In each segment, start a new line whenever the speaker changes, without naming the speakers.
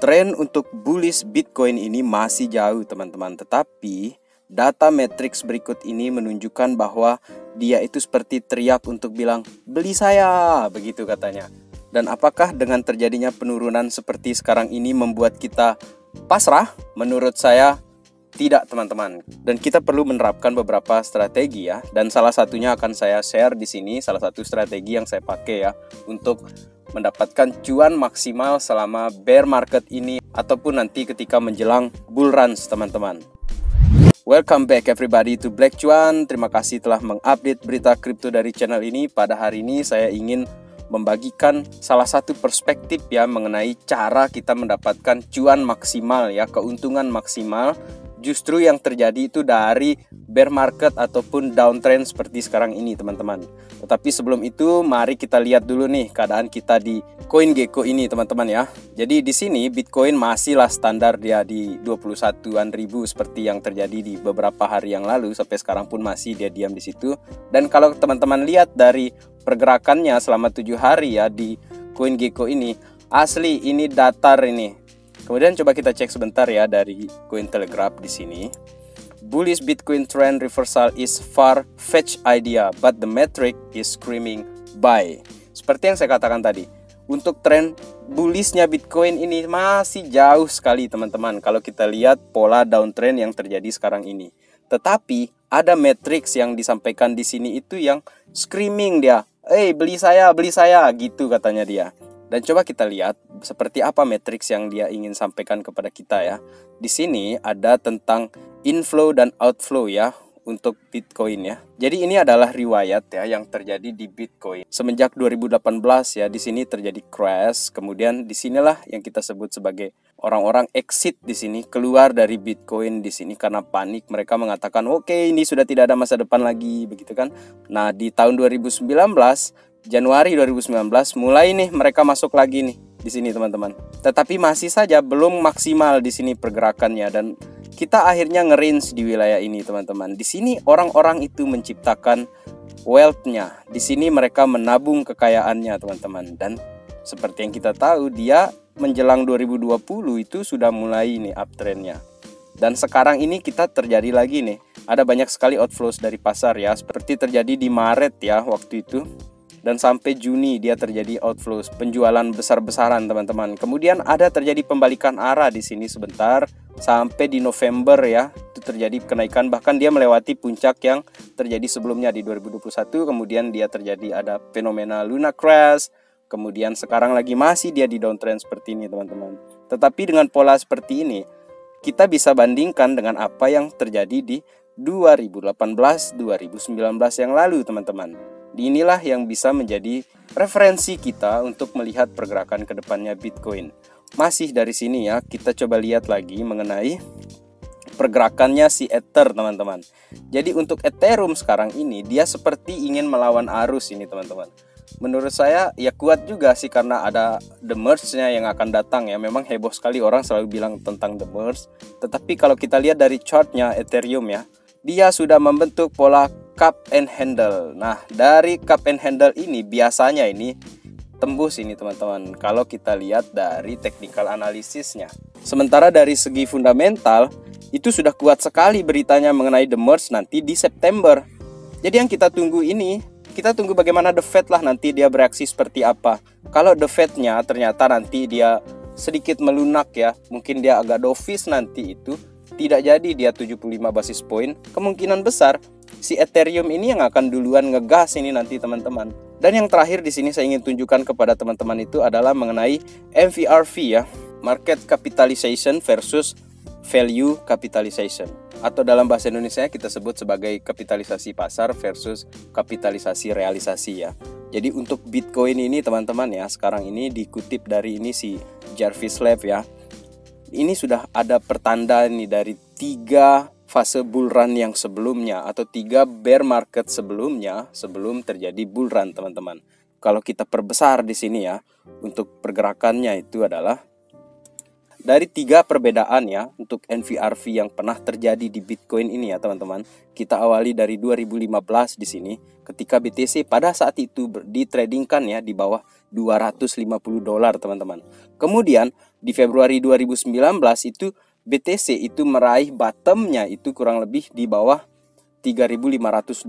Tren untuk bullish Bitcoin ini masih jauh teman-teman, tetapi data matrix berikut ini menunjukkan bahwa dia itu seperti teriak untuk bilang beli saya, begitu katanya. Dan apakah dengan terjadinya penurunan seperti sekarang ini membuat kita pasrah? Menurut saya tidak teman-teman. Dan kita perlu menerapkan beberapa strategi ya. Dan salah satunya akan saya share di sini, salah satu strategi yang saya pakai ya untuk mendapatkan cuan maksimal selama bear market ini ataupun nanti ketika menjelang bull runs teman-teman. Welcome back everybody to Black Cuan. Terima kasih telah mengupdate berita kripto dari channel ini. Pada hari ini saya ingin membagikan salah satu perspektif ya mengenai cara kita mendapatkan cuan maksimal ya, keuntungan maksimal justru yang terjadi itu dari bear market ataupun downtrend seperti sekarang ini teman-teman. Tetapi sebelum itu mari kita lihat dulu nih keadaan kita di CoinGecko ini teman-teman ya. Jadi di sini Bitcoin masihlah standar dia di 21-an ribu seperti yang terjadi di beberapa hari yang lalu, sampai sekarang pun masih dia diam di situ. Dan kalau teman-teman lihat dari pergerakannya selama 7 hari ya di CoinGecko ini, asli ini datar ini. Kemudian coba kita cek sebentar ya dari Cointelegraph di sini. Bullish Bitcoin trend reversal is far-fetched idea, but the metric is screaming buy. Seperti yang saya katakan tadi, untuk tren bullishnya Bitcoin ini masih jauh sekali teman-teman. Kalau kita lihat pola downtrend yang terjadi sekarang ini, tetapi ada matrix yang disampaikan di sini itu yang screaming dia, beli saya gitu katanya dia. Dan coba kita lihat seperti apa matriks yang dia ingin sampaikan kepada kita ya. Di sini ada tentang inflow dan outflow ya untuk Bitcoin ya. Jadi ini adalah riwayat ya yang terjadi di Bitcoin semenjak 2018 ya. Di sini terjadi crash, kemudian disinilah yang kita sebut sebagai orang-orang exit di sini, keluar dari Bitcoin di sini karena panik. Mereka mengatakan oke, ini sudah tidak ada masa depan lagi begitu kan. Nah, di tahun 2019 Januari 2019 mulai nih mereka masuk lagi nih di sini teman-teman. Tetapi masih saja belum maksimal di sini pergerakannya dan kita akhirnya nge-range di wilayah ini teman-teman. Di sini orang-orang itu menciptakan wealth-nya. Di sini mereka menabung kekayaannya teman-teman. Dan seperti yang kita tahu dia menjelang 2020 itu sudah mulai nih uptrend-nya. Dan sekarang ini kita terjadi lagi nih. Ada banyak sekali outflows dari pasar ya, seperti terjadi di Maret ya waktu itu. Dan sampai Juni dia terjadi outflows, penjualan besar-besaran teman-teman. Kemudian ada terjadi pembalikan arah di sini sebentar sampai di November ya. Itu terjadi kenaikan, bahkan dia melewati puncak yang terjadi sebelumnya di 2021. Kemudian dia terjadi ada fenomena Luna Crash. Kemudian sekarang lagi masih dia di downtrend seperti ini teman-teman. Tetapi dengan pola seperti ini kita bisa bandingkan dengan apa yang terjadi di 2018, 2019 yang lalu teman-teman. Inilah yang bisa menjadi referensi kita untuk melihat pergerakan ke depannya Bitcoin. Masih dari sini ya, kita coba lihat lagi mengenai pergerakannya si Ether teman-teman. Jadi untuk Ethereum sekarang ini dia seperti ingin melawan arus ini teman-teman. Menurut saya ya kuat juga sih karena ada the merge-nya yang akan datang ya. Memang heboh sekali orang selalu bilang tentang the merge. Tetapi kalau kita lihat dari chartnya Ethereum ya, dia sudah membentuk pola cup and handle. Nah, dari cup and handle ini biasanya ini tembus ini teman-teman kalau kita lihat dari technical analisisnya. Sementara dari segi fundamental itu sudah kuat sekali beritanya mengenai the merge nanti di September. Jadi yang kita tunggu ini, kita tunggu bagaimana the Fed lah nanti dia bereaksi seperti apa. Kalau the Fed-nya ternyata nanti dia sedikit melunak ya, mungkin dia agak dovish nanti itu, tidak jadi dia 75 basis point, kemungkinan besar si Ethereum ini yang akan duluan ngegas ini nanti teman-teman. Dan yang terakhir di sini saya ingin tunjukkan kepada teman-teman itu adalah mengenai MVRV ya, market capitalization versus value capitalization, atau dalam bahasa Indonesia kita sebut sebagai kapitalisasi pasar versus kapitalisasi realisasi ya. Jadi untuk Bitcoin ini teman-teman ya, sekarang ini dikutip dari ini si Jarvis Lab ya. Ini sudah ada pertanda nih dari 3 fase bull run yang sebelumnya atau 3 bear market sebelumnya sebelum terjadi bull run teman-teman. Kalau kita perbesar di sini ya, untuk pergerakannya itu adalah dari 3 perbedaan ya untuk NVRV yang pernah terjadi di Bitcoin ini ya teman-teman. Kita awali dari 2015 di sini ketika BTC pada saat itu ditradingkan ya di bawah $250 teman-teman. Kemudian di Februari 2019 itu BTC itu meraih bottomnya itu kurang lebih di bawah $3.500.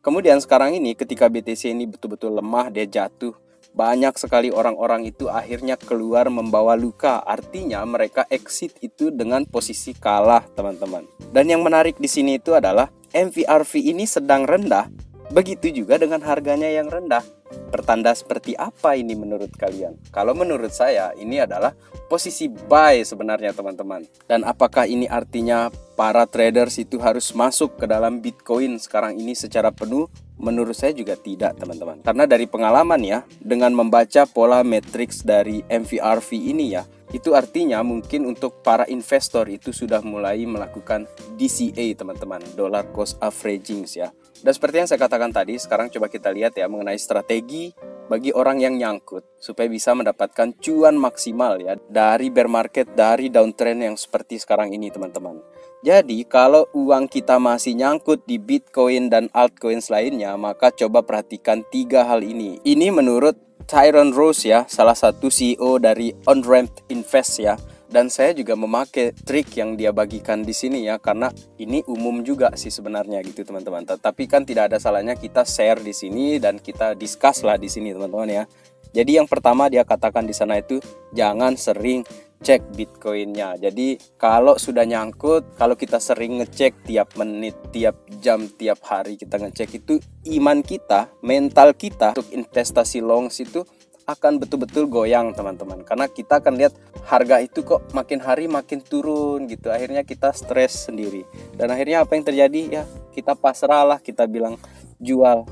Kemudian sekarang ini ketika BTC ini betul-betul lemah, dia jatuh, banyak sekali orang-orang itu akhirnya keluar membawa luka. Artinya mereka exit itu dengan posisi kalah, teman-teman. Dan yang menarik di sini itu adalah MVRV ini sedang rendah, begitu juga dengan harganya yang rendah. Pertanda seperti apa ini menurut kalian? Kalau menurut saya ini adalah posisi buy sebenarnya, teman-teman. Dan apakah ini artinya para traders itu harus masuk ke dalam Bitcoin sekarang ini secara penuh? Menurut saya juga tidak, teman-teman. Karena dari pengalaman ya, dengan membaca pola matrix dari MVRV ini ya, itu artinya mungkin untuk para investor itu sudah mulai melakukan DCA, teman-teman, dollar cost averaging ya. Dan seperti yang saya katakan tadi, sekarang coba kita lihat ya mengenai strategi bagi orang yang nyangkut supaya bisa mendapatkan cuan maksimal ya dari bear market, dari downtrend yang seperti sekarang ini, teman-teman. Jadi kalau uang kita masih nyangkut di Bitcoin dan altcoins lainnya, maka coba perhatikan 3 hal ini. Ini menurut Tyrone Rose ya, salah satu CEO dari On-Ramp Invest ya. Dan saya juga memakai trik yang dia bagikan di sini ya, karena ini umum juga sih sebenarnya gitu, teman-teman. Tetapi kan tidak ada salahnya kita share di sini dan kita discuss lah di sini, teman-teman ya. Jadi yang pertama dia katakan di sana itu jangan sering cek Bitcoinnya. Jadi kalau sudah nyangkut, kalau kita sering ngecek tiap menit, tiap jam, tiap hari kita ngecek, itu iman kita, mental kita untuk investasi longs itu akan betul-betul goyang, teman-teman. Karena kita akan lihat harga itu kok makin hari makin turun gitu. Akhirnya kita stres sendiri. Dan akhirnya apa yang terjadi? Ya kita pasrah lah, kita bilang jual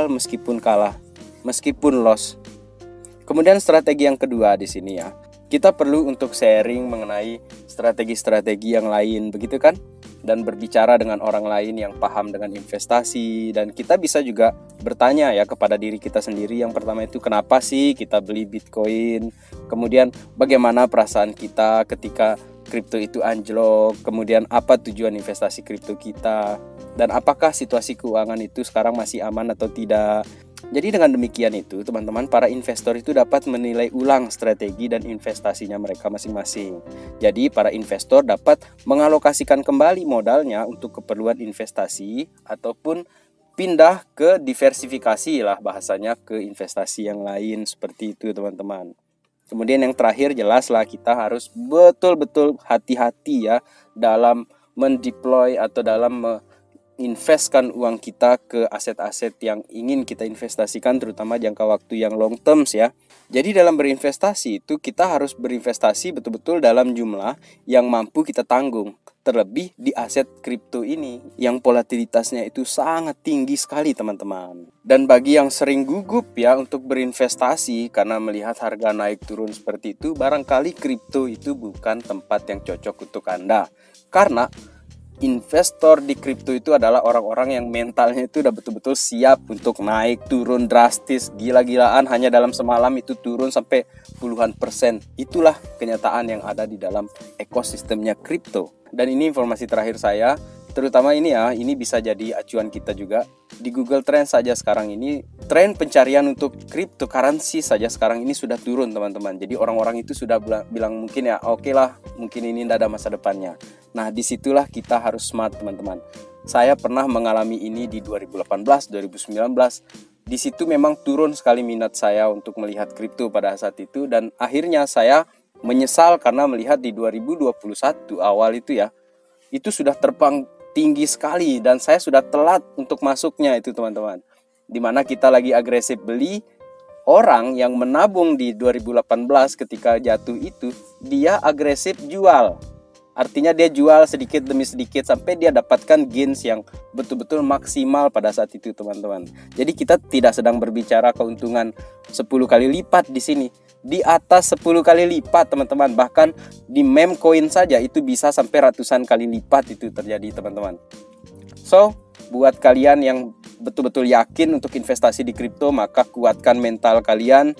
meskipun kalah, meskipun loss. Kemudian strategi yang kedua di sini ya, kita perlu untuk sharing mengenai strategi-strategi yang lain, begitu kan? Dan berbicara dengan orang lain yang paham dengan investasi. Dan kita bisa juga bertanya ya kepada diri kita sendiri. Yang pertama itu kenapa sih kita beli Bitcoin? Kemudian bagaimana perasaan kita ketika kripto itu anjlok? Kemudian apa tujuan investasi kripto kita? Dan apakah situasi keuangan itu sekarang masih aman atau tidak? Jadi dengan demikian itu, teman-teman, para investor itu dapat menilai ulang strategi dan investasinya mereka masing-masing. Jadi para investor dapat mengalokasikan kembali modalnya untuk keperluan investasi ataupun pindah ke diversifikasi lah bahasanya, ke investasi yang lain seperti itu, teman-teman. Kemudian yang terakhir, jelaslah kita harus betul-betul hati-hati ya dalam mendeploy atau dalam investkan uang kita ke aset-aset yang ingin kita investasikan, terutama jangka waktu yang long terms ya. Jadi dalam berinvestasi itu kita harus berinvestasi betul-betul dalam jumlah yang mampu kita tanggung. Terlebih di aset kripto ini yang volatilitasnya itu sangat tinggi sekali, teman-teman. Dan bagi yang sering gugup ya untuk berinvestasi karena melihat harga naik turun seperti itu, barangkali kripto itu bukan tempat yang cocok untuk Anda. Karena investor di kripto itu adalah orang-orang yang mentalnya itu udah betul-betul siap untuk naik turun drastis, gila-gilaan, hanya dalam semalam itu turun sampai puluhan persen. Itulah kenyataan yang ada di dalam ekosistemnya kripto. Dan ini informasi terakhir saya, terutama ini ya, ini bisa jadi acuan kita juga. Di Google Trend saja sekarang ini, tren pencarian untuk cryptocurrency saja sekarang ini sudah turun, teman-teman. Jadi orang-orang itu sudah bilang mungkin ya oke lah, mungkin ini tidak ada masa depannya. Nah disitulah kita harus smart, teman-teman. Saya pernah mengalami ini di 2018, 2019. Di situ memang turun sekali minat saya untuk melihat kripto pada saat itu. Dan akhirnya saya menyesal karena melihat di 2021 awal itu ya, itu sudah terbang tinggi sekali dan saya sudah telat untuk masuknya itu, teman-teman. Dimana kita lagi agresif beli, orang yang menabung di 2018 ketika jatuh itu, dia agresif jual. Artinya dia jual sedikit demi sedikit sampai dia dapatkan gains yang betul-betul maksimal pada saat itu, teman-teman. Jadi kita tidak sedang berbicara keuntungan 10 kali lipat di sini. Di atas 10 kali lipat, teman-teman. Bahkan di meme coin saja itu bisa sampai ratusan kali lipat itu terjadi, teman-teman. So, buat kalian yang betul-betul yakin untuk investasi di kripto, maka kuatkan mental kalian.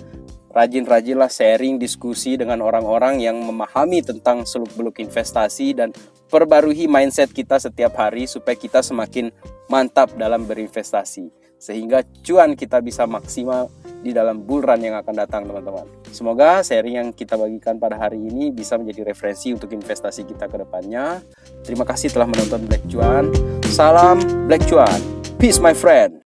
Rajin-rajinlah sharing, diskusi dengan orang-orang yang memahami tentang seluk-beluk investasi dan perbarui mindset kita setiap hari supaya kita semakin mantap dalam berinvestasi. sehingga cuan kita bisa maksimal di dalam bull run yang akan datang, teman-teman. Semoga sharing yang kita bagikan pada hari ini bisa menjadi referensi untuk investasi kita ke depannya. Terima kasih telah menonton Black Cuan. Salam Black Cuan. Peace my friend.